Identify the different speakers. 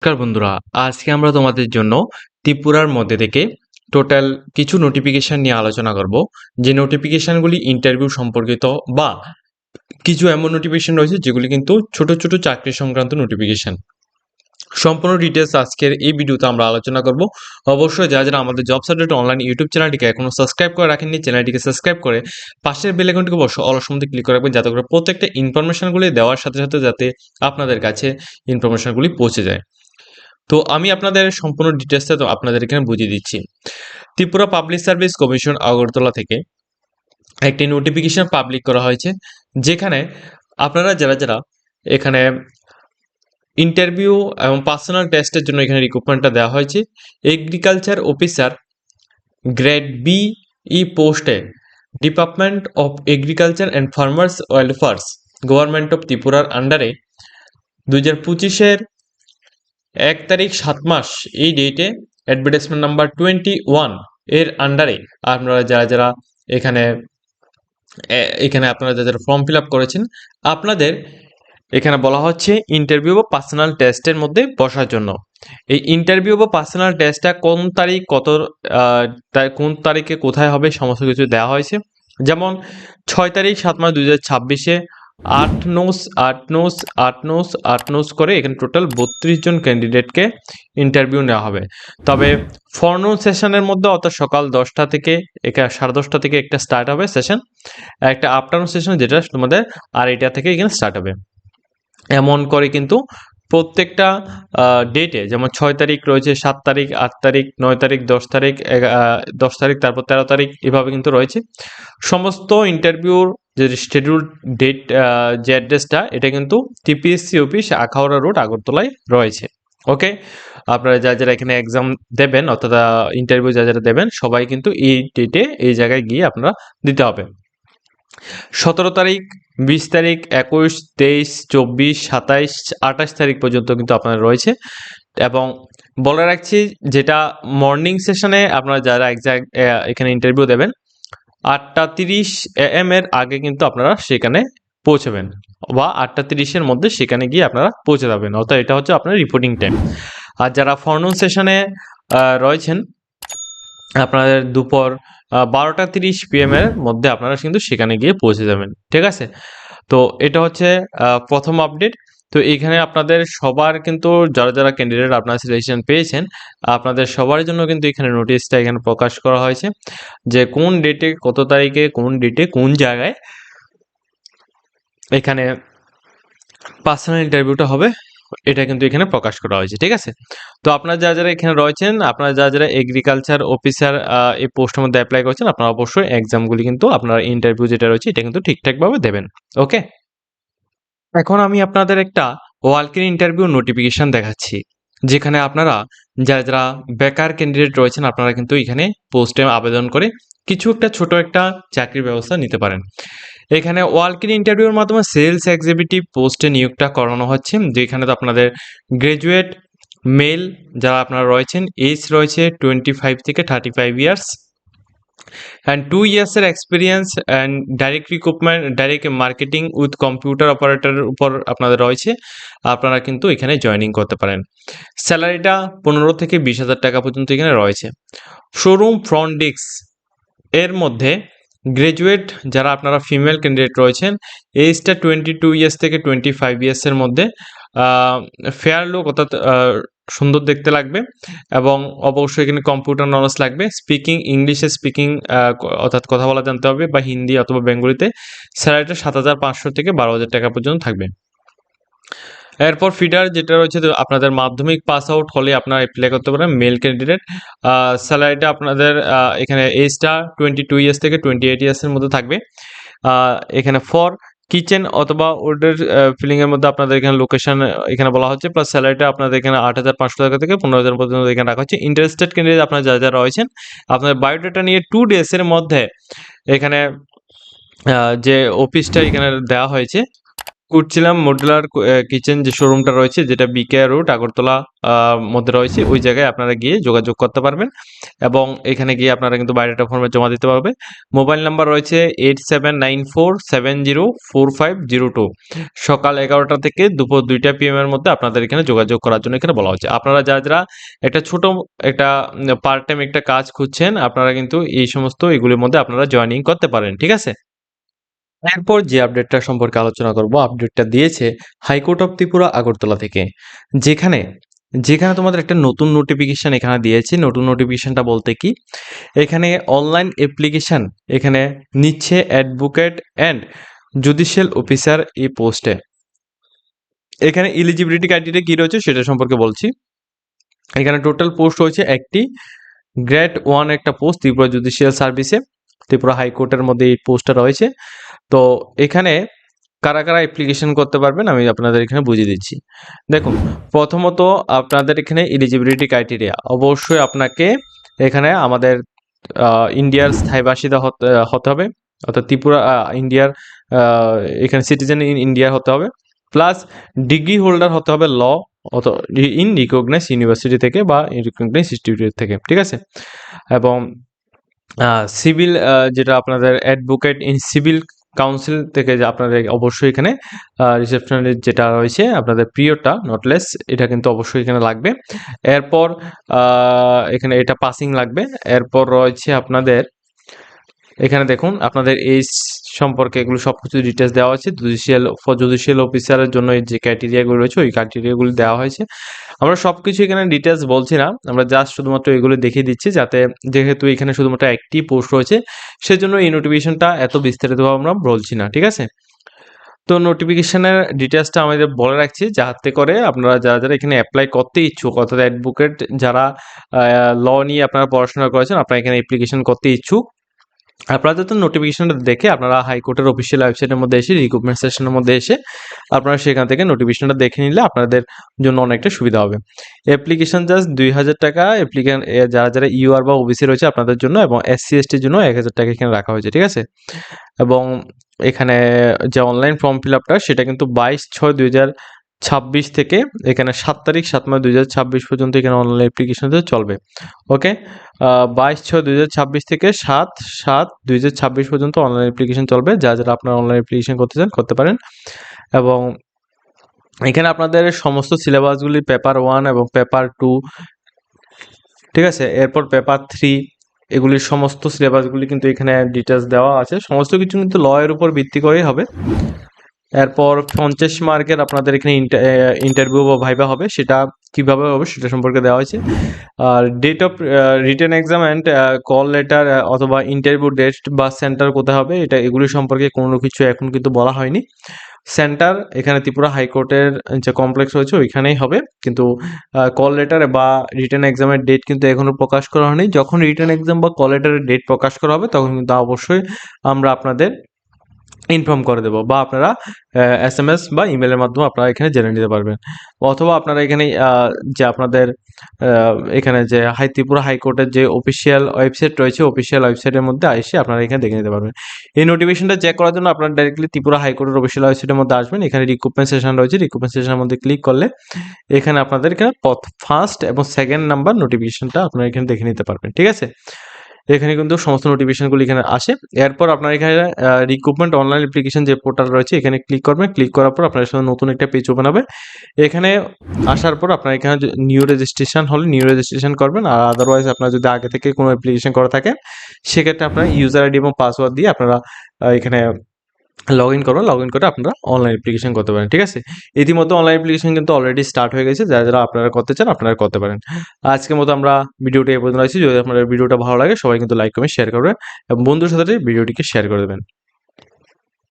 Speaker 1: নমস্কার বন্ধুরা, আজকে আমরা তোমাদের জন্য ত্রিপুরার মধ্যে থেকে টোটাল কিছু নোটিফিকেশন নিয়ে আলোচনা করব। যে নোটিফিকেশনগুলি ইন্টারভিউ সম্পর্কিত বা কিছু এমন নোটিফিকেশন রয়েছে যেগুলি কিন্তু ছোট ছোট চাকরি সংক্রান্ত নোটিফিকেশন। সম্পূর্ণ ডিটেলস আজকের এই ভিডিওতে আমরা আলোচনা করব। অবশ্যই যারা যারা আমাদের জব সার্টিফিকেট অনলাইন ইউটিউব চ্যানেলটিকে এখনো সাবস্ক্রাইব করে রাখেননি, চ্যানেলটিকে সাবস্ক্রাইব করে পাশের বেল আইকনটিকে অবশ্যই অল অপশনটি ক্লিক করে রাখবেন, যাতে করে প্রত্যেকটা ইনফরমেশনগুলি দেওয়ার সাথে সাথে যাতে আপনাদের কাছে ইনফরমেশনগুলি পৌঁছে যায়। তো আমি আপনাদের সম্পূর্ণ ডিটেলসটা তো আপনাদের এখানে বুঝিয়ে দিচ্ছি। Tripura public service commission Agartala থেকে একটি নোটিফিকেশন পাবলিক করা হয়েছে, যেখানে আপনারা যারা যারা এখানে ইন্টারভিউ এবং পার্সোনাল টেস্টের জন্য এখানে রিক্রুটমেন্টটা দেওয়া হয়েছে। এগ্রিকালচার অফিসার গ্রেড বি ই পোস্টে department of agriculture and farmers welfares government of ত্রিপুরার আন্ডারে 2025-এর 1 তারিখ 7 মাস এই ডেটে অ্যাডভার্টাইজমেন্ট নাম্বার 21 এর আন্ডারে আপনারা যারা যারা এখানে এখানে আপনারা যারা যারা ফর্ম ফিল আপ করেছেন, আপনাদের এখানে বলা হচ্ছে ইন্টারভিউ বা পার্সোনাল টেস্টের মধ্যে বসার জন্য। এই ইন্টারভিউ বা পার্সোনাল টেস্টটা কোন তারিখ কোন তারিখে কোথায় হবে সমস্ত কিছু দেওয়া হয়েছে। যেমন 6 তারিখ 7 মাস 2026-এ 8 নোস করে এখানে টোটাল 32 জন ক্যান্ডিডেটকে ইন্টারভিউ নেওয়া হবে। তবে ফরনুন সেশনের মধ্যে অর্থাৎ সকাল 10টা থেকে 10:30 থেকে একটা স্টার্ট হবে সেশন, একটা আফটারনুন সেশন যেটা তোমাদের 2:30 থেকে এখানে স্টার্ট হবে। এমন করে কিন্তু প্রত্যেকটা ডেটে, যেমন 6 তারিখ রয়েছে, 7 তারিখ, 8 তারিখ, 9 তারিখ, 10 তারিখ, 10 তারিখ, তারপর 13 তারিখ, এভাবে কিন্তু রয়েছে। সমস্ত ইন্টারভিউর যে শিডিউল ডেট, যে অ্যাড্রেসটা, এটা কিন্তু টিপিএসসি অফিস আখাউড়া রোড আগরতলায় রয়েছে। ওকে, আপনারা যারা যারা এখানে এক্সাম দেবেন অর্থাৎ ইন্টারভিউ যারা যারা দেবেন সবাই কিন্তু এই ডেটে এই জায়গায় গিয়ে আপনারা দিতে হবে। 17 তারিখ, 20 তারিখ, 21, 23, 24, 27, 28 তারিখ পর্যন্ত কিন্তু আপনার রয়েছে। এবং বলে রাখছি, যেটা মর্নিং সেশনে আপনারা যারা এখানে ইন্টারভিউ দেবেন 8:30 AM এর আগে কিন্তু আপনারা সেখানে পৌঁছবেন, বা 8:30-এর মধ্যে সেখানে গিয়ে আপনারা পৌঁছে যাবেন, অর্থাৎ এটা হচ্ছে আপনার রিপোর্টিং টাইম। আর যারা ফরনুন সেশনে রয়েছেন, আপনাদের দুপুর 12:30 PM এর মধ্যে আপনারা কিন্তু সেখানে গিয়ে পৌঁছে যাবেন। ঠিক আছে, তো এটা হচ্ছে প্রথম আপডেট। তো এইখানে আপনাদের সবার কিন্তু যারা যারা ক্যান্ডিডেট আপনারা সিলেকশন পেয়েছেন, আপনাদের সবার জন্য কিন্তু এখানে নোটিশটা এখানে প্রকাশ করা হয়েছে, যে কোন ডেটে, কত তারিখে, কোন ডেটে, কোন জায়গায় এখানে পার্সোনাল ইন্টারভিউটা হবে, এটা কিন্তু এখানে প্রকাশ করা হয়েছে। ঠিক আছে, তো আপনারা যারা যারা এখানে রয়েছেন, আপনারা যারা যারা এগ্রিকালচার অফিসার এই পোস্টের মধ্যে অ্যাপ্লাই করছেন, আপনারা অবশ্যই এক্সামগুলি কিন্তু আপনারা ইন্টারভিউ যেটা রয়েছে এটা কিন্তু ঠিকঠাকভাবে দেবেন। ওকে, এখন আমি আপনাদের একটা ওয়ালক-ইন ইন্টারভিউ নোটিফিকেশন দেখাচ্ছি, যেখানে আপনারা যারা যারা বেকার ক্যান্ডিডেট রয়েছেন আপনারা কিন্তু এখানে পোস্টে আবেদন করে কিছু একটা ছোট একটা চাকরির ব্যবস্থা নিতে পারেন। এখানে ওয়ালক-ইন ইন্টারভিউর মাধ্যমে সেলস এক্সিকিউটিভ পোস্টে নিয়োগটা করানো হচ্ছে, যেখানে তো আপনাদের গ্রাজুয়েট মেল যারা আপনারা রয়েছেন, এজ রয়েছে 25 থেকে 35 years and 2 years experience and direct recruitment, direct marketing with computer অপারেটরের উপর আপনাদের রয়েছে, আপনারা কিন্তু এখানে জয়েনিং করতে পারেন। স্যালারিটা 15 থেকে 20,000 টাকা পর্যন্ত এখানে রয়েছে। শোরুম ফ্রন্ট ডেস্ক এর মধ্যে গ্রাজুয়েট যারা আপনারা ফিমেল ক্যান্ডিডেট রয়েছেন, এজটা 22 ইয়ার্স থেকে 25 ইয়ার্সের মধ্যে, ফেয়ার লুক অর্থাৎ সুন্দর দেখতে লাগবে, এবং অবশ্যই এখানে কম্পিউটার নলেজ লাগবে, স্পিকিং ইংলিশে স্পিকিং অর্থাৎ কথা বলা জানতে হবে, বা হিন্দি অথবা বেঙ্গলিতে। স্যালারিটা 7,500 থেকে 12,000 টাকা পর্যন্ত থাকবে। এরপর ফিডার যেটা রয়েছে, আপনাদের মাধ্যমিক পাস আউট হলে আপনারা অ্যাপ্লাই করতে পারেন মেল ক্যান্ডিডেট। স্যালারিটা আপনাদের এখানে এজটা 22 ইয়ার্স থেকে 28 ইয়ার্সের মধ্যে থাকবে। এখানে ফর কিচেন অথবা ওডের ফিলিংয়ের মধ্যে আপনাদের এখানে লোকেশন এখানে বলা হচ্ছে, প্লাস স্যালারিটা আপনাদের এখানে 8,500 টাকা থেকে 15,000 পর্যন্ত এখানে রাখা হচ্ছে। ইন্টারেস্টেড ক্যান্ডিডেট আপনারা যারা যারা রয়েছেন, আপনাদের বায়োডাটা নিয়ে 2 ডেজের মধ্যে এখানে যে অফিসটা এখানে দেওয়া হয়েছে করছিলাম মডুলার কিচেন যে শোরুমটা রয়েছে, যেটা বিকে রোড আগরতলা মধ্যে রয়েছে, ওই জায়গায় আপনারা গিয়ে যোগাযোগ করতে পারবেন এবং এখানে গিয়ে আপনারা কিন্তু বায়োডাটা ফর্মে জমা দিতে পারবে। মোবাইল নাম্বার রয়েছে 8794704502। সকাল 11টা থেকে দুপুর 2টা PM এর মধ্যে আপনাদের এখানে যোগাযোগ করার জন্য এখানে বলা হচ্ছে। আপনারা যারা একটা ছোট একটা পার্ট টাইম একটা কাজ খুঁজছেন, আপনারা কিন্তু এই সমস্ত এগুলির মধ্যে আপনারা জয়েনিং করতে পারেন, ঠিক আছে? এরপর যে আপডেটটা সম্পর্কে আলোচনা করব, আপডেটটা দিয়েছে হাইকোর্ট অফ ত্রিপুরা আগরতলা থেকে, যেখানে যেখানে তোমাদের একটা নতুন নোটিফিকেশন এখানে দিয়েছে। নতুন নোটিফিকেশনটা বলতে কি, এখানে অনলাইন অ্যাপ্লিকেশন এখানে নিচ্ছে অ্যাডভোকেট অ্যান্ড জুডিশিয়াল অফিসার এই পোস্টে। এখানে এলিজিবিলিটি ক্রাইটেরিয়া কি রয়েছে সেটা সম্পর্কে বলছি। এখানে টোটাল পোস্ট হয়েছে একটি, গ্রেড 1 একটা পোস্ট ত্রিপুরা জুডিশিয়াল সার্ভিসে, ত্রিপুরা হাইকোর্টের মধ্যে এই পোস্টটা রয়েছে। তো এখানে কারা কারা অ্যাপ্লিকেশন করতে পারবেন আমি আপনাদের এখানে বুঝিয়ে দিচ্ছি। দেখুন, প্রথমত আপনাদের এখানে এলিজিবিলিটি ক্রাইটেরিয়া, অবশ্যই আপনাকে এখানে আমাদের ইন্ডিয়ার স্থায়ী বাসিন্দা হতে হবে, অর্থাৎ ত্রিপুরা ইন্ডিয়ার এখানে সিটিজেন ইন ইন্ডিয়া হতে হবে, প্লাস ডিগ্রি হোল্ডার হতে হবে ল ইন রিকগনাইজ ইউনিভার্সিটি থেকে বা রিকগনাইজ ইনস্টিটিউট থেকে, ঠিক আছে? এবং সিভিল যেটা আপনাদের অ্যাডভোকেট ইন সিভিল কাউন্সিল থেকে, যে আপনাদের অবশ্যই এখানে রিসেপশনের যেটা রয়েছে আপনাদের পিরিয়ডটা নটলেস, এটা কিন্তু অবশ্যই এখানে লাগবে। এরপর এখানে এটা পাসিং লাগবে। এরপর রয়েছে আপনাদের এখানে দেখুন আপনাদের এই সম্পর্কে এগুলো সব কিছু ডিটেলস দেওয়া আছে। জুডিশিয়াল অফিসারের জন্য যে ক্রাইটেরিয়াগুলো রয়েছে ওই ক্রাইটেরিয়াগুলো দেওয়া হয়েছে। আমরা সব কিছু এখানে ডিটেলস বলছি না, আমরা জাস্ট শুধুমাত্র এগুলো দেখিয়ে দিচ্ছি, যাতে যেহেতু এখানে শুধুমাত্র একটি পোস্ট রয়েছে সেজন্য এই নোটিফিকেশনটা এত বিস্তারিতভাবে আমরা বলছি না, ঠিক আছে? তো নোটিফিকেশনের ডিটেলসটা আমাদের বলে রাখছি, যাতে করে আপনারা যারা যারা এখানে অ্যাপ্লাই করতে ইচ্ছুক, অর্থাৎ অ্যাডভোকেট যারা ল নিয়ে আপনারা পড়াশোনা করেছেন, আপনারা এখানে অ্যাপ্লিকেশন করতে ইচ্ছুক, আপনারা যাতে নোটিফিকেশনটা দেখে আপনারা হাইকোর্টের অফিসিয়াল ওয়েবসাইটের মধ্যে এসে রিক্রুটমেন্ট সেকশনের মধ্যে এসে আপনারা সেখান থেকে নোটিফিকেশনটা দেখে নিলে আপনাদের জন্য অনেকটা সুবিধা হবে। অ্যাপ্লিকেশন জাস্ট 2000 টাকা, অ্যাপ্লিকেন্ট যারা যারা ইউআর বা ওবিসি রয়েছে আপনাদের জন্য, এবং SC STর জন্য 1000 টাকা এখানে রাখা হয়েছে, ঠিক আছে? এবং এখানে যে অনলাইন ফর্ম ফিল আপটা সেটা কিন্তু 22/6/2026 থেকে এখানে 7/7/2026 পর্যন্ত এখানে অনলাইন অ্যাপ্লিকেশনতে চলবে। ওকে, 22/6/2026 থেকে 7/7/2026 পর্যন্ত অনলাইন অ্যাপ্লিকেশন চলবে। যারা আপনারা অনলাইন অ্যাপ্লিকেশন করতে চান করতে পারেন। এবং এখানে আপনাদের সমস্ত সিলেবাসগুলি পেপার 1 এবং পেপার 2, ঠিক আছে? এরপর পেপার 3, এগুলির সমস্ত সিলেবাসগুলি কিন্তু এখানে ডিটেলস দেওয়া আছে। সমস্ত কিছু কিন্তু ল এর উপর ভিত্তি করেই হবে। এরপর 50 মার্কের আপনাদের এখানে ইন্টারভিউ বা ভাইভা হবে, সেটা কিভাবে হবে সেটা সম্পর্কে দেওয়া হয়েছে। আর date of written exam and call letter অথবা ইন্টারভিউ ডেট বা সেন্টার কোথায় হবে, এগুলি সম্পর্কে কোনো কিছু এখন কিন্তু বলা হয়নি। সেন্টার এখানে ত্রিপুরা হাইকোর্টের যে কমপ্লেক্স রয়েছে ওইখানেই হবে, কিন্তু কল লেটার বা রিটেন এক্সামের ডেট কিন্তু এখনও প্রকাশ করা হয়নি। যখন রিটেন এক্সাম বা কল লেটারের ডেট প্রকাশ করা হবে তখন কিন্তু অবশ্যই আমরা আপনাদের ইনফর্ম করে দেবো, বা আপনারা SMS বা ইমেলের মাধ্যমে আপনারা এখানে জেনে নিতে পারবেন, অথবা আপনারা এখানে যে আপনাদের এখানে যে ত্রিপুরা হাইকোর্টের যে অফিসিয়াল ওয়েবসাইট রয়েছে, অফিসিয়াল ওয়েবসাইটের মধ্যে এসে আপনারা এখানে দেখে নিতে পারবেন। এই নোটিফিকেশনটা চেক করার জন্য আপনারা ডাইরেক্টলি ত্রিপুরা হাইকোর্টের অফিসিয়াল ওয়েবসাইটের মধ্যে আসবেন। এখানে রিক্রুটমেন্ট সেশন রয়েছে, রিক্রুটমেন্ট সেশনের মধ্যে ক্লিক করলে এখানে আপনাদের এখানে ফার্স্ট এবং সেকেন্ড নাম্বার নোটিফিকেশনটা আপনারা এখানে দেখে নিতে পারবেন, ঠিক আছে? এখানে কিন্তু সমস্ত নোটিফিকেশনগুলি এখানে আসে। এরপর আপনার এখানে রিক্রুটমেন্ট অনলাইন অ্যাপ্লিকেশন যে পোর্টাল রয়েছে এখানে ক্লিক করবেন। ক্লিক করার পর আপনার সাথে নতুন একটা পেজ ওপেন হবে। এখানে আসার পর আপনার এখানে নিউ রেজিস্ট্রেশন হলে নিউ রেজিস্ট্রেশন করবেন, আর আদারওয়াইজ আপনার যদি আগে থেকে কোনো অ্যাপ্লিকেশন করা থাকে সেক্ষেত্রে আপনার ইউজার আইডি এবং পাসওয়ার্ড দিয়ে আপনারা এখানে লগ ইন করবেন। লগ ইন করে আপনারা অনলাইন অ্যাপ্লিকেশন করতে পারেন, ঠিক আছে? ইতিমধ্যে অনলাইন অ্যাপ্লিকেশন কিন্তু অলরেডি স্টার্ট হয়ে গেছে। যারা যারা আপনারা করতে চান আপনারা করতে পারেন। আজকের মতো আমরা ভিডিওটা এই পর্যন্ত রাখছি। যদি আপনাদের ভিডিওটা ভালো লাগে সবাই কিন্তু লাইক কমেন্ট শেয়ার করবেন এবং বন্ধুর সাথে ভিডিওটিকে শেয়ার করে দেবেন।